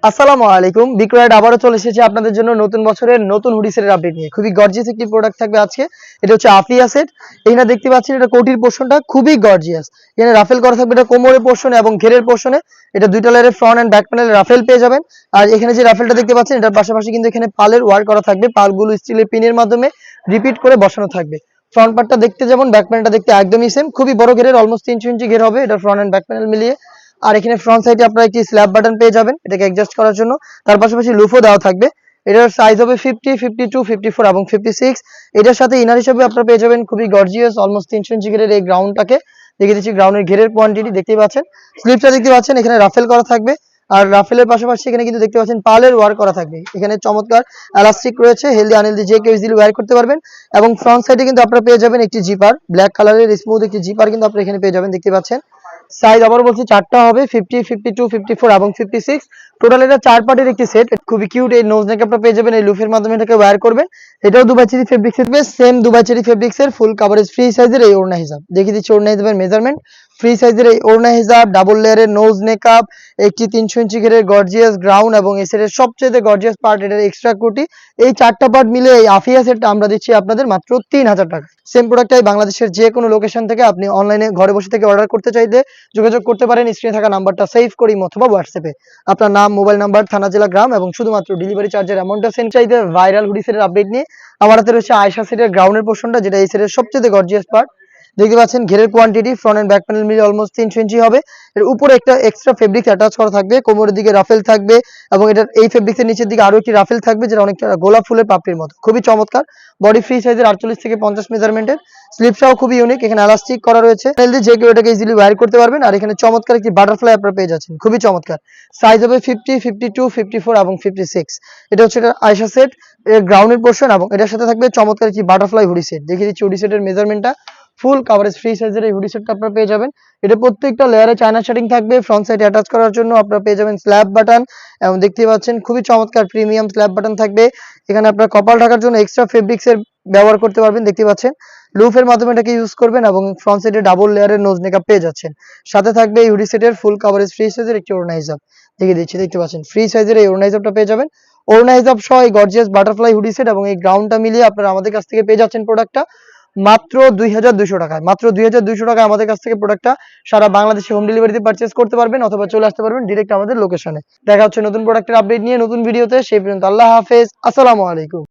আসসালামু আলাইকুম। বিক্রয়েড আবারও চলে এসেছে আপনাদের জন্য নতুন বছরের নতুন হুডি সেটের আপডেট নিয়ে। খুবই গর্জিয়াস একটি প্রোডাক্ট থাকবে আজকে। এটা হচ্ছে আফিয়া সেট। এখানে দেখতে পাচ্ছেন এটা কোটির পোরশনটা খুবই গর্জিয়াস। এখানে রাফেল করা থাকবে এটা কোমরের পোরশনে এবং ঘেরের পোরশনে। এটা দুইটা লেয়ারের ফ্রন্ট এন্ড ব্যাক প্যানেলে রাফেল পেয়ে যাবেন। আর এখানে যে রাফেলটা দেখতে পাচ্ছেন এটার পাশাপাশি কিন্তু এখানে পালের ওয়ার্ক করা থাকবে। পালগুলো স্টিলের পিনের মাধ্যমে রিপিট করে বসানো থাকবে। ফ্রন্ট পার্টটা দেখতে যেমন ব্যাক প্যানেলটা দেখতে একদমই সেম। খুবই বড় ঘেরের অলমোস্ট 300 ইঞ্চি ঘের হবে এটা ফ্রন্ট এন্ড ব্যাক প্যানেল মিলিয়ে। আর এখানে ফ্রন্ট সাইডে আপনারা একটি স্ল্যাব বাটন পেয়ে যাবেন এটাকে অ্যাডজাস্ট করার জন্য। তার পাশাপাশি লুফও দেওয়া থাকবে। এটার সাইজ হবে 50, 52, 54 এবং 56। এটার সাথে ইনার হিসেবে আপনারা পেয়ে যাবেন খুবই গর্জিয়াস অলমোস্ট 300 ইঞ্চি ঘেরের এই গ্রাউন্ডটাকে দেখিয়ে দিচ্ছি। গ্রাউন্ডের ঘেরের কোয়ান্টিটি দেখতেই পাচ্ছেন। স্লিপটা দেখতে পাচ্ছেন এখানে রাফেল করা থাকবে। আর রাফেলের পাশাপাশি এখানে কিন্তু দেখতে পাচ্ছেন পালের ওয়ার্ক করা থাকবে। এখানে চমৎকার এলাস্টিক রয়েছে, হেলদি আনহেলদি যে কেউ ইজিলি ওয়্যার করতে পারবেন। এবং ফ্রন্ট সাইডে কিন্তু আপনারা পেয়ে যাবেন একটি জিপার, ব্ল্যাক কালারের স্মুথ একটি জিপার কিন্তু আপনারা এখানে পেয়ে যাবেন দেখতে পাচ্ছেন। সাইজ আবার বলছি চারটা হবে 50, 52, 54 এবং 56। টোটাল এটা 4 পার্টের একটি সেট। খুবই কিউট এই নোজ নেকআপটা পেয়ে যাবেন এই লুফের মাধ্যমে এটাকে ওয়্যার করবেন। এটাও দুবাই চেরি ফেব্রিক্স এর সেম দুবাই চেরি ফেব্রিক্স এর ফুল কভারেজ ফ্রি সাইজের এই ওড়না হিজাব দেখিয়ে দিচ্ছি। ওড়না হিজাবের মেজারমেন্ট ফ্রি সাইজের এই ওড়না হিজাব, ডাবল লেয়ারের নোজ নেকআপ, একটি 300 ইঞ্চি ঘেরের গর্জিয়াস গ্রাউন্ড এবং এই সেটের সবচেয়ে গর্জিয়াস পার্ট এটার এক্সট্রা কোটি। এই চারটা পার্ট মিলে এই আফিয়া সেটটা আমরা দিচ্ছি আপনাদের মাত্র 3000 টাকা। সেম প্রোডাক্টটাই বাংলাদেশের যে কোনো লোকেশন থেকে আপনি অনলাইনে ঘরে বসে থেকে অর্ডার করতে চাইলে যোগাযোগ করতে পারেন। স্ক্রিনে থাকা নাম্বারটা সেভ করি অথবা হোয়াটসঅ্যাপে আপনার নাম, মোবাইল নাম্বার, থানা, জেলা, গ্রাম এবং শুধুমাত্র ডেলিভারি চার্জের অ্যামাউন্টটা সেন্ড চাইতে ভাইরাল হুডি সেটের আপডেট নিয়ে আমার হাতে রয়েছে আয়েশা সেটের গ্রাউন্ডের পোর্শনটা যেটা এই সেটের সবচেয়ে গর্জিয়াস পার্ট। দেখতে পাচ্ছেন ঘেরের quantity front end back panel মিলে অলমোস্ট 300 ইঞ্চি হবে। এর উপরে একটা এক্সট্রা ফেব্রিক্স অ্যাটাচ করা থাকবে, কোমরের দিকে রাফেল থাকবে এবং এটার এই ফেব্রিক্সের নিচের দিকে আরো একটি রাফেল থাকবে যেটা অনেকটা গোলাপ ফুলের পাপড়ির মতো। খুবই চমৎকার। বডি ফ্রি সাইজের 48 থেকে 50 মেজারমেন্টের। স্লিপটাও খুবই ইউনিক, এখানে এলাস্টিক করা রয়েছে, যে কেউ এটাকে ইজিলি ওয়্যার করতে পারবেন। আর এখানে চমৎকার একটি বাটারফ্লাই আপনারা পেয়ে যাচ্ছেন, খুবই চমৎকার। সাইজ হবে 50, 52, 54 এবং 56। এটা হচ্ছে এটা আয়েশা সেট এর গ্রাউন্ডের পোর্শন এবং এটার সাথে থাকবে চমৎকার একটি বাটারফ্লাই হুডি সেট দেখিয়ে দিচ্ছি। হুডি সেটের মেজারমেন্টটা ফুল কভারেজ ফ্রি সাইজের এই হুডি সেটটা আপনারা পেয়ে যাবেন। এটা প্রত্যেকটা লেয়ারে চায়না শার্টিং থাকবে। ফ্রন্ট সাইডে অ্যাটাচ করার জন্য আপনারা পেয়ে যাবেন স্ল্যাব বাটন এবং দেখতে পাচ্ছেন খুবই চমৎকার প্রিমিয়াম স্ল্যাব বাটন থাকবে। এখানে আপনারা কপাল ঢাকার জন্য এক্সট্রা ফেব্রিক্স এর ব্যবহার করতে পারবেন দেখতে পাচ্ছেন। লুফের মাধ্যমে এটাকে ইউজ করবেন এবং ফ্রন্ট সাইডে ডাবল লেয়ারের নোজ মেকআপ পেয়ে যাচ্ছেন। সাথে থাকবে এই হুডি সেটের ফুল কভারেজ ফ্রি সাইজের একটি ওড়না হিজাব দেখিয়ে দিচ্ছি। দেখতে পাচ্ছেন ফ্রি সাইজের এই ওড়না হিজাবটা পেয়ে যাবেন। ওড়না হিজাব সহ এই গর্জিয়াস বাটারফ্লাই হুডি সেট এবং এই গ্রাউন্ডটা মিলিয়ে আপনারা আমাদের কাছ থেকে পেয়ে যাচ্ছেন প্রোডাক্টটা মাত্র 2200 টাকায়। মাত্র 2200 টাকায় আমাদের কাছ থেকে প্রোডাক্টটা সারা বাংলাদেশে হোম ডেলিভারিতে পারচেজ করতে পারবেন অথবা চলে আসতে পারবেন ডিরেক্ট আমাদের লোকেশনে। দেখা হচ্ছে নতুন প্রোডাক্টের আপডেট নিয়ে নতুন ভিডিওতে। সেই পর্যন্ত আল্লাহ হাফেজ, আসসালামু আলাইকুম।